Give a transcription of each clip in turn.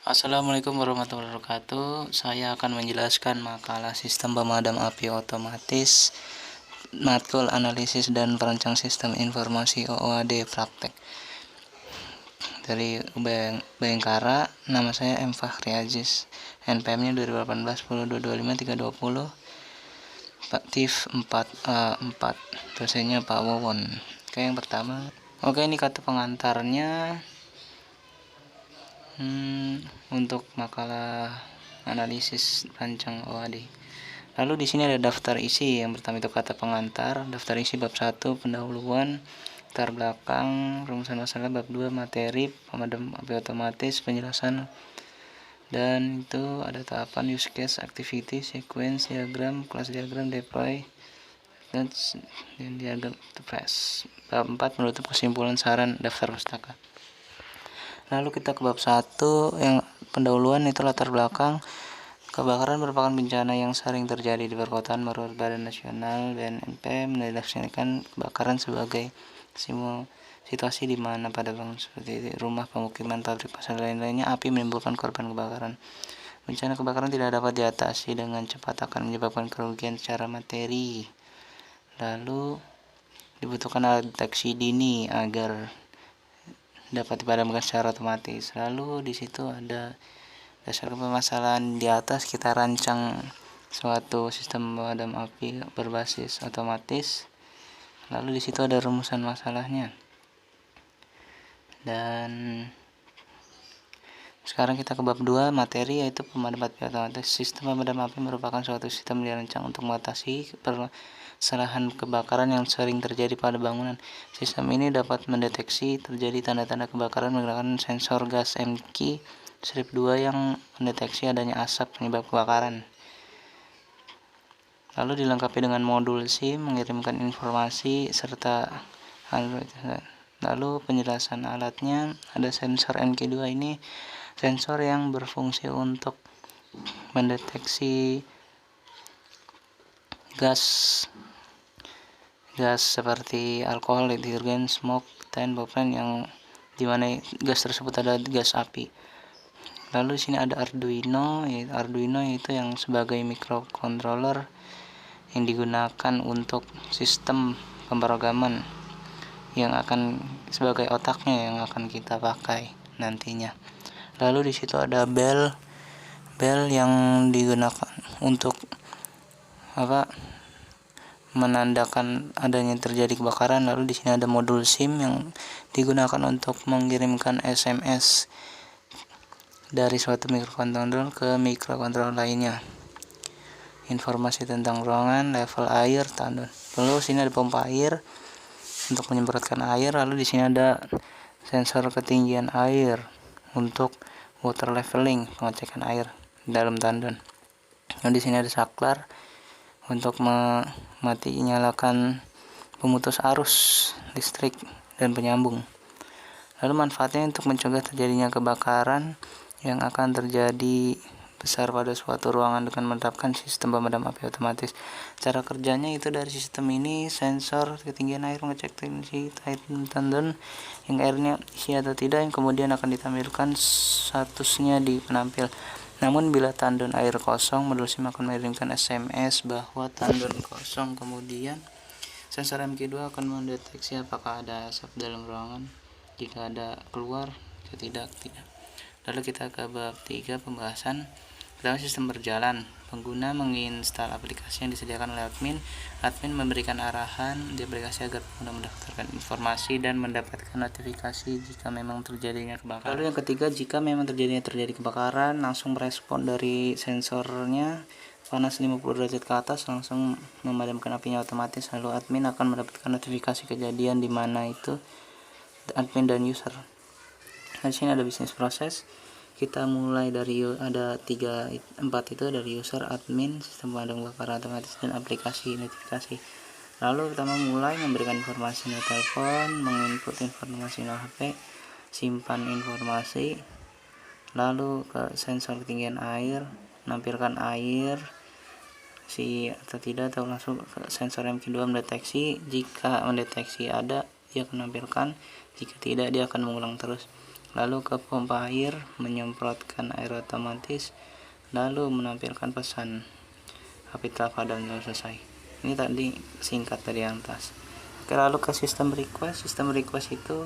Assalamualaikum warahmatullahi wabarakatuh. Saya akan menjelaskan makalah sistem pemadam api otomatis, matkul analisis dan perancang sistem informasi OOAD praktek dari Bayangkara. Nama saya M. Fahri Aziz, NPM-nya 2018 10 320, aktif 4A4, dosennya Pak Wawon. Oke, yang pertama, ini kata pengantarnya. Untuk makalah analisis rancang OAD. Lalu di sini ada daftar isi. Yang pertama itu kata pengantar, daftar isi bab 1 pendahuluan, latar belakang, rumusan masalah, bab 2 materi pemadam api otomatis, penjelasan, dan itu ada tahapan, use case, activity, sequence, diagram, kelas diagram, deploy, dan diagram to press. Bab 4 menutup kesimpulan, saran, daftar pustaka. Lalu kita ke bab 1 yang pendahuluan, itu latar belakang. Kebakaran merupakan bencana yang sering terjadi di perkotaan. Menurut Badan Nasional BNPB mendefinisikan kebakaran sebagai situasi di mana pada bangunan seperti rumah, pemukiman, pabrik, pasar, dan lainnya api menimbulkan korban kebakaran. Bencana kebakaran tidak dapat diatasi dengan cepat, akan menyebabkan kerugian secara materi. Lalu dibutuhkan alat deteksi dini agar dapat dipadamkan secara otomatis. Lalu di situ ada dasar permasalahan di atas. Kita rancang suatu sistem pemadam api berbasis otomatis. Lalu di situ ada rumusan masalahnya. Dan sekarang kita ke bab 2 materi, yaitu pemadam api otomatis. Sistem pemadam api merupakan suatu sistem dirancang untuk mengatasi permasalahan kebakaran yang sering terjadi pada bangunan. Sistem ini dapat mendeteksi terjadi tanda-tanda kebakaran menggunakan sensor gas MQ strip 2 yang mendeteksi adanya asap penyebab kebakaran. Lalu dilengkapi dengan modul SIM mengirimkan informasi serta lalu penjelasan alatnya. Ada sensor NQ2, ini sensor yang berfungsi untuk mendeteksi gas seperti alkohol, detergen, smoke, methane, propane, yang dimana gas tersebut ada gas api. Lalu di sini ada Arduino yaitu yang sebagai microcontroller yang digunakan untuk sistem pemrograman yang akan sebagai otaknya yang akan kita pakai nantinya. Lalu di situ ada bel yang digunakan untuk menandakan adanya terjadi kebakaran. Lalu di sini ada modul SIM yang digunakan untuk mengirimkan SMS dari suatu mikrokontroller ke mikrokontroller lainnya. Informasi tentang ruangan, level air, tandon. Lalu sini ada pompa air untuk menyemprotkan air. Lalu di sini ada sensor ketinggian air untuk water leveling, pengecekan air dalam tandon. Lalu di sini ada saklar untuk nyalakan pemutus arus listrik dan penyambung. Lalu manfaatnya untuk mencegah terjadinya kebakaran yang akan terjadi besar pada suatu ruangan dengan menerapkan sistem pemadam api otomatis. Cara kerjanya itu dari sistem ini, sensor ketinggian air mengecek tensi tandon yang airnya isi atau tidak, yang kemudian akan ditampilkan statusnya di penampil. Namun bila tandon air kosong, modul SIM akan mengirimkan SMS bahwa tandon kosong. Kemudian sensor MQ2 akan mendeteksi apakah ada asap dalam ruangan. Jika ada, keluar. Jika tidak. Lalu kita ke bab 3 pembahasan. Pertama, sistem berjalan. Pengguna menginstal aplikasi yang disediakan oleh admin. Admin memberikan arahan di aplikasi agar pengguna mendaftarkan informasi dan mendapatkan notifikasi jika memang terjadinya kebakaran. Lalu yang ketiga, jika memang terjadi kebakaran, langsung merespon dari sensornya. Panas 50 derajat ke atas, langsung memadamkan apinya otomatis. Lalu admin akan mendapatkan notifikasi kejadian di mana itu admin dan user. Di sini ada bisnis proses. Kita mulai dari ada 4 itu dari user, admin, sistem pemadam kebakaran otomatis, dan aplikasi notifikasi. Lalu kita mulai memberikan informasi nomor telepon, menginput informasi nomor HP, simpan informasi, lalu ke sensor ketinggian air, menampilkan air atau tidak, atau langsung ke sensor MQ2 mendeteksi. Jika mendeteksi ada, dia akan menampilkan, jika tidak dia akan mengulang terus. lalu ke pompa air menyemprotkan air otomatis, lalu menampilkan pesan api telah padam dan selesai. Ini tadi singkat dari yang atas. Oke, lalu ke sistem request. Sistem request itu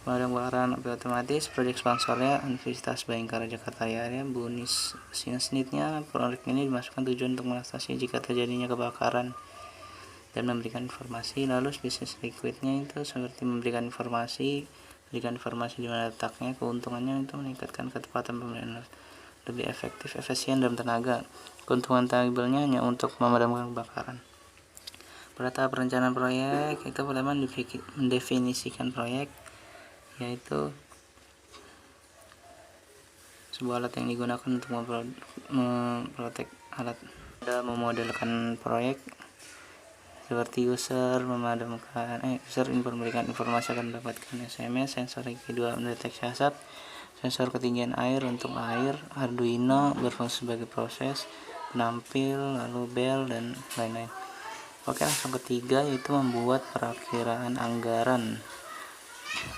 pemadam kebakaran api otomatis, proyek sponsornya Universitas Bhayangkara Jakarta Raya, bonus unitnya. Proyek ini dimasukkan tujuan untuk mengatasi jika terjadinya kebakaran dan memberikan informasi. Lalu bisnis liquidnya itu seperti memberikan informasi di mana letaknya. Keuntungannya itu meningkatkan ketepatan pemeliharaan, lebih efektif, efisien, dan tenaga. Keuntungan tangibilnya hanya untuk memadamkan kebakaran. Pada tahap perencanaan proyek itu pertama mendefinisikan proyek, yaitu sebuah alat yang digunakan untuk memprotek alat. Ada memodelkan proyek seperti user memberikan informasi akan mendapatkan SMS, sensor yang kedua mendeteksi asap, sensor ketinggian air untuk air, Arduino berfungsi sebagai proses penampil, lalu bel, dan lain-lain. Oke, langsung ketiga yaitu membuat perakiraan anggaran.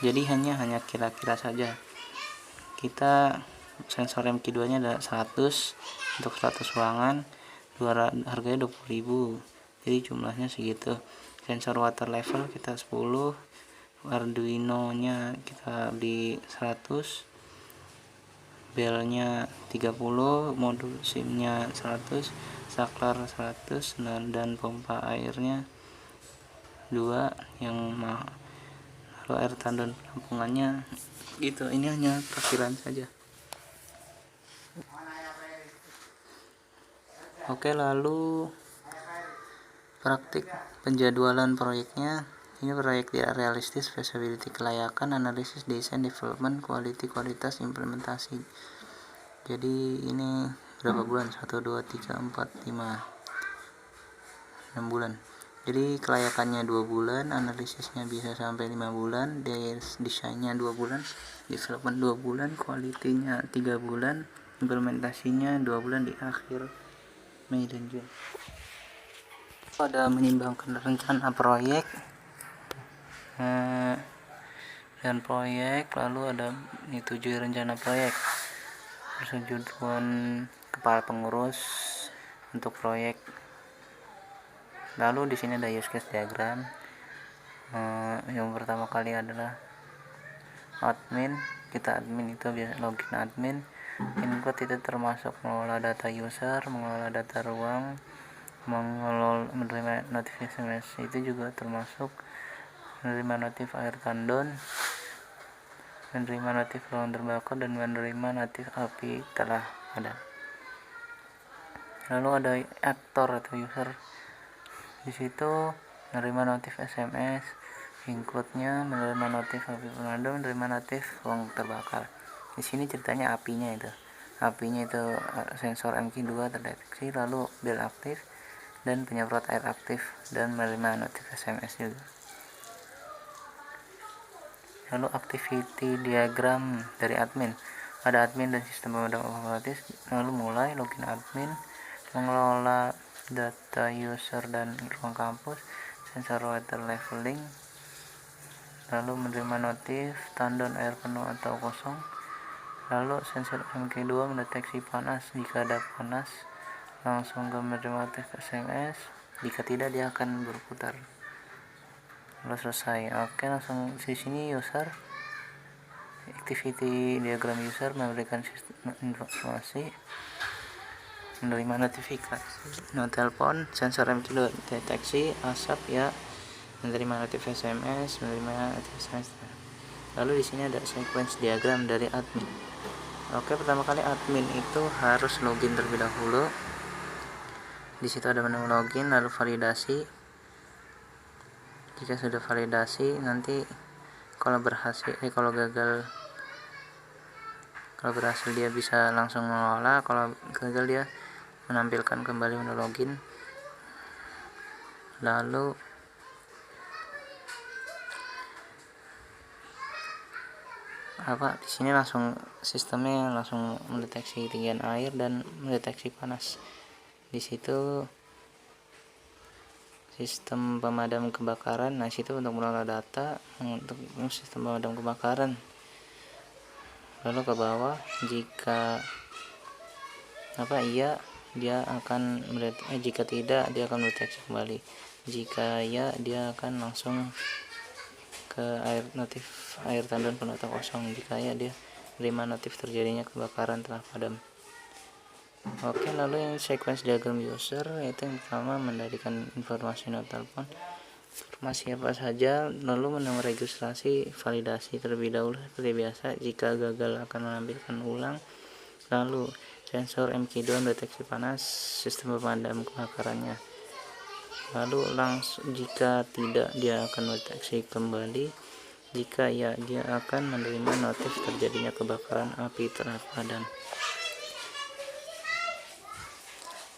Jadi hanya kira-kira saja. Kita sensor MQ2 nya ada 100 untuk 100 ruangan, harganya 20.000, jadi jumlahnya segitu. Sensor water level kita 10, Arduino nya kita beli 100, belnya 30, modul SIM nya 100, saklar 100, dan pompa airnya 2 yang mahal. Lalu air tandon penampungannya gitu. Ini hanya perkiraan saja. Oke, lalu praktik penjadwalan proyeknya. Ini proyek tidak realistis, feasibility kelayakan, analisis, desain, development, quality, kualitas, implementasi. Jadi ini berapa bulan? 1, 2, 3, 4, 5, 6 bulan. Jadi kelayakannya 2 bulan, analisisnya bisa sampai 5 bulan, desainnya 2 bulan, development 2 bulan, quality-nya 3 bulan, implementasinya 2 bulan di akhir Mei dan Juni. Ada menimbangkan rencana proyek dan proyek, lalu ada menyetujui rencana proyek, persetujuan kepala pengurus untuk proyek. Lalu di sini ada use case diagram. Yang pertama kali adalah admin. Kita admin itu biasa login admin. Input itu termasuk mengelola data user, mengelola data ruang, menerima notifikasi itu juga termasuk menerima notif air tandon, menerima notif ruang terbakar, dan menerima notif api telah padam. Lalu ada aktor atau user. Di situ menerima notif SMS, include-nya menerima notif api pemadam, menerima notif ruang terbakar. Di sini ceritanya apinya itu sensor MQ2 terdeteksi, lalu bel aktif dan penyemprot air aktif, dan menerima notif SMS juga. Lalu activity diagram dari admin. Ada admin dan sistem pemadam otomatis. Lalu mulai login admin, mengelola data user dan ruang kampus, sensor water leveling, lalu menerima notif tandon air penuh atau kosong. Lalu sensor MQ2 mendeteksi panas, jika ada panas langsung ke menerima notif SMS, jika tidak dia akan berputar. Lalu selesai. Oke, langsung di sini user activity diagram user memberikan informasi, menerima notifikasi, telepon, sensor MQ2 deteksi asap ya, menerima notif SMS, menerima notif SMS. Lalu di sini ada sequence diagram dari admin. Oke, pertama kali admin itu harus login terlebih dahulu. Di situ ada menu login, lalu validasi. Jika sudah validasi, nanti kalau berhasil kalau berhasil dia bisa langsung mengelola, kalau gagal dia menampilkan kembali menu login. Lalu di sini langsung sistemnya langsung mendeteksi ketinggian air dan mendeteksi panas. Di situ sistem pemadam kebakaran, situ untuk mengelola data untuk sistem pemadam kebakaran. lalu ke bawah. Jika iya, dia akan jika tidak, dia akan mendeteksi kembali. Jika ya, dia akan langsung ke air tandon penuh atau kosong. Jika ya, dia menerima notif terjadinya kebakaran telah padam. Oke, lalu yang sequence diagram user, yaitu yang pertama mendapatkan informasi nomor telepon, informasi apa saja, lalu menomor registrasi, validasi terlebih dahulu seperti biasa. Jika gagal akan menampilkan ulang. Lalu sensor MK2 mendeteksi panas, sistem pemadam kebakarannya. Lalu jika tidak, dia akan mendeteksi kembali. Jika ya, dia akan menerima notif terjadinya kebakaran api telah padam.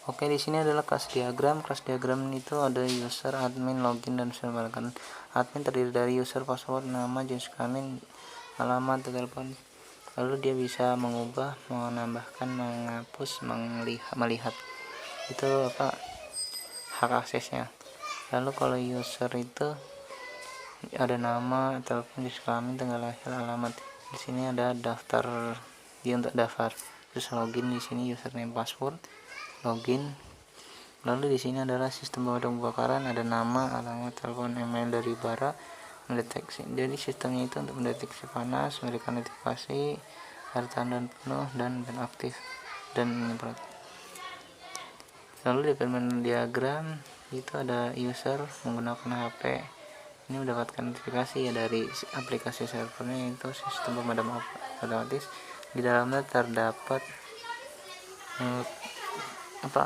Oke, di sini adalah kelas diagram. Kelas diagram itu ada user, admin, login, dan sebagainya. Admin terdiri dari user, password, nama, jenis kelamin, alamat, telepon. Lalu dia bisa mengubah, menambahkan, menghapus, melihat. Itu hak aksesnya. Lalu kalau user itu ada nama, telepon, jenis kelamin, tanggal lahir, alamat. Di sini ada daftar, dia untuk daftar. Terus login, di sini username, password, login. Lalu di sini adalah sistem pemadam kebakaran, ada nama, alamat, telepon, email dari bara, mendeteksi. Jadi sistemnya itu untuk mendeteksi panas, memberikan notifikasi, air tandon penuh dan aktif, dan menyemprot. Lalu di permainan diagram itu ada user menggunakan HP. Ini mendapatkan notifikasi ya dari aplikasi servernya, itu sistem pemadam otomatis. Di dalamnya terdapat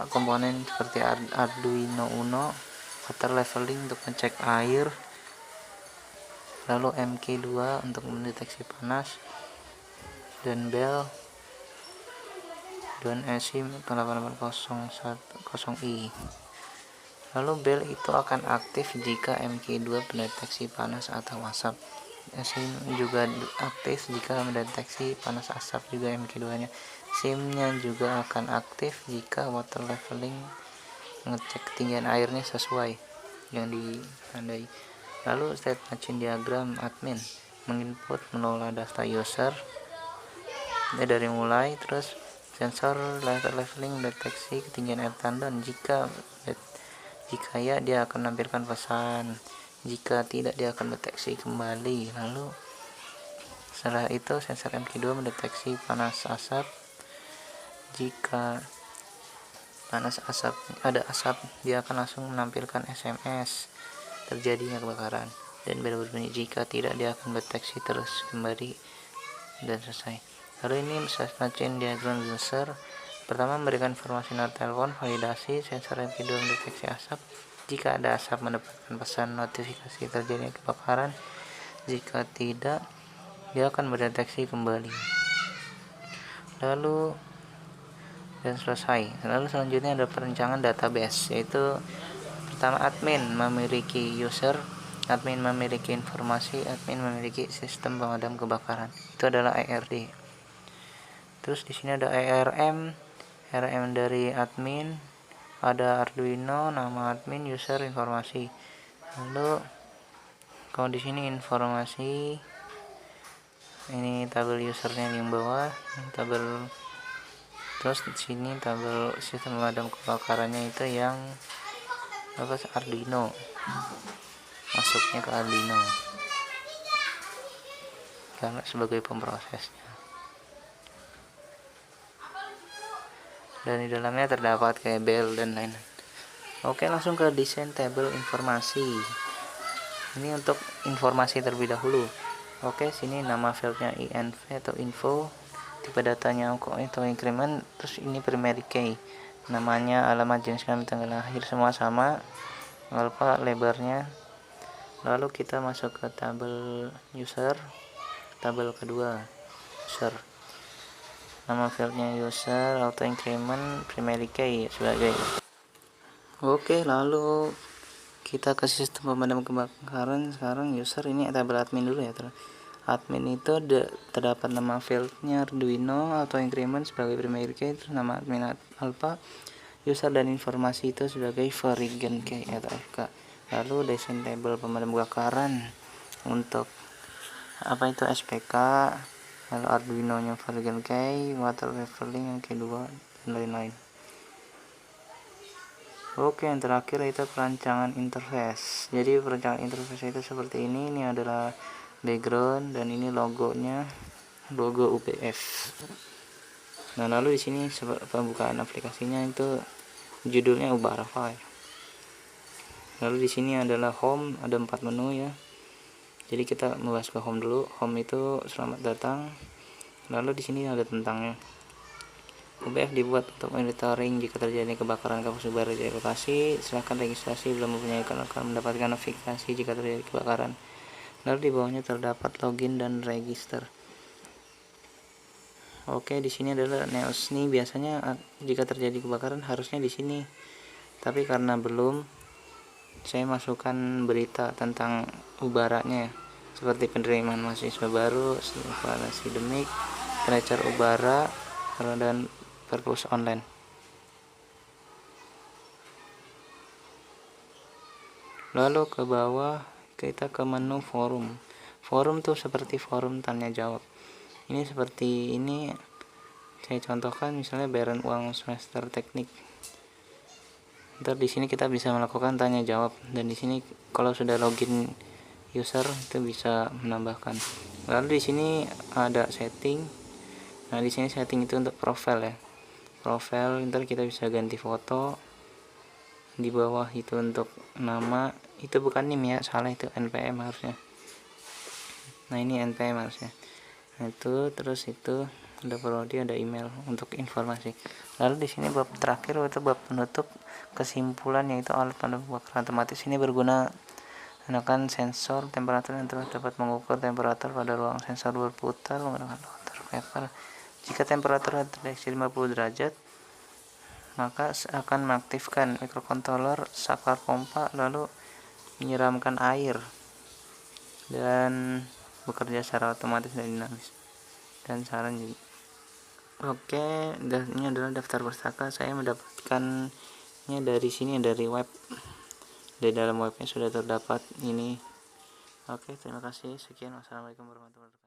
komponen seperti Arduino Uno, water leveling untuk ngecek air, lalu MK2 untuk mendeteksi panas, dan bell dan SIM 88010i. Lalu bell itu akan aktif jika MK2 mendeteksi panas atau asap. SIM juga aktif jika mendeteksi panas asap juga MK2 nya. SIM-nya juga akan aktif jika water leveling ngecek ketinggian airnya sesuai yang ditandai. Lalu state machine diagram admin menginput mengolah data user dari mulai, terus sensor water leveling deteksi ketinggian air tandon. Jika ya, dia akan menampilkan pesan. Jika tidak, dia akan mendeteksi kembali. Lalu setelah itu sensor MK2 mendeteksi panas asap. Jika panas asap, ada asap, dia akan langsung menampilkan SMS terjadinya kebakaran, dan bel berbunyi. Jika tidak, dia akan mendeteksi terus kembali dan selesai. Lalu ini machine diagram user. Pertama, memberikan informasi nomor telepon, validasi, sensor MK2 mendeteksi asap. Jika ada asap, mendapatkan pesan notifikasi terjadinya kebakaran. Jika tidak, dia akan mendeteksi kembali. Lalu dan selesai. Lalu selanjutnya ada perencanaan database, yaitu pertama admin memiliki user, admin memiliki informasi, admin memiliki sistem pemadam kebakaran. Itu adalah ERD. Terus di sini ada ERM dari admin, ada Arduino, nama admin, user, informasi. Lalu kalau di sini informasi, ini tabel usernya yang bawah, tabel. Terus di sini tabel sistem pemadam kebakarannya itu yang Arduino, masuknya ke Arduino karena sebagai pemprosesnya. Dan di dalamnya terdapat kayak bell dan lain. Oke, langsung ke desain tabel informasi. Ini untuk informasi terlebih dahulu. Oke, sini nama filenya INV atau info, tipe datanya atau increment, terus ini primary key, namanya, alamat, jenis kelamin, tanggal lahir, semua sama, alpha lebarnya. Lalu kita masuk ke tabel user, tabel kedua user, nama fieldnya user, auto increment, primary key sebagai. Oke, lalu kita ke sistem pemadam kebakaran. Sekarang user, ini tabel admin dulu ya. Admin itu terdapat nama fieldnya Arduino, auto increment sebagai primary key, terus nama admin alpha, user dan informasi itu sebagai variable key atau FK. Lalu desain tabel pemadam kebakaran untuk itu SPK, lalu Arduino nya version key, water leveling yang kedua, dan lain-lain. Oke, yang terakhir itu perancangan interface. Jadi perancangan interface itu seperti ini adalah background dan ini logonya, logo UPF. Nah, lalu di sini pembukaan aplikasinya itu judulnya Ubara File. Lalu di sini adalah home, ada 4 menu ya. Jadi kita membahas ke home dulu. Home itu selamat datang. Lalu di sini ada tentangnya. UPF dibuat untuk monitoring jika terjadi kebakaran kampus Ubara di lokasi. Silakan registrasi belum mempunyai akun akan mendapatkan notifikasi jika terjadi kebakaran. Lalu di bawahnya terdapat login dan register. Oke, di sini adalah Neos. Nih biasanya jika terjadi kebakaran harusnya di sini. Tapi karena belum, saya masukkan berita tentang Ubaranya, seperti penerimaan mahasiswa baru, evaluasi demik, pengecer Ubara, dan perpus online. Lalu ke bawah kita ke menu forum. Forum tuh seperti forum tanya jawab. Ini seperti ini, saya contohkan misalnya bayaran uang semester teknik. Ntar di sini kita bisa melakukan tanya jawab, dan di sini kalau sudah login user itu bisa menambahkan. Lalu di sini ada setting. Nah, di sini setting itu untuk profile ya. Profile, ntar kita bisa ganti foto. Di bawah itu untuk nama, itu bukan NIM ya, salah, itu NPM harusnya. Nah, ini NPM harusnya. Nah, itu terus itu ada prodi, ada email untuk informasi. Lalu di sini bab terakhir itu bab penutup kesimpulan, yaitu alat pandu pembakaran otomatis ini berguna menggunakan sensor temperatur yang dapat mengukur temperatur pada ruang sensor berputar menggunakan water paper. Jika temperatur terdeteksi 50 derajat, maka akan mengaktifkan microcontroller saklar pompa lalu menyiramkan air dan bekerja secara otomatis dan dinamis. Dan saran juga. Oke, ini adalah daftar pustaka. Saya mendapatkannya dari sini, dari web. Di dalam webnya sudah terdapat ini. Oke, terima kasih. Sekian. Wassalamualaikum warahmatullahi wabarakatuh.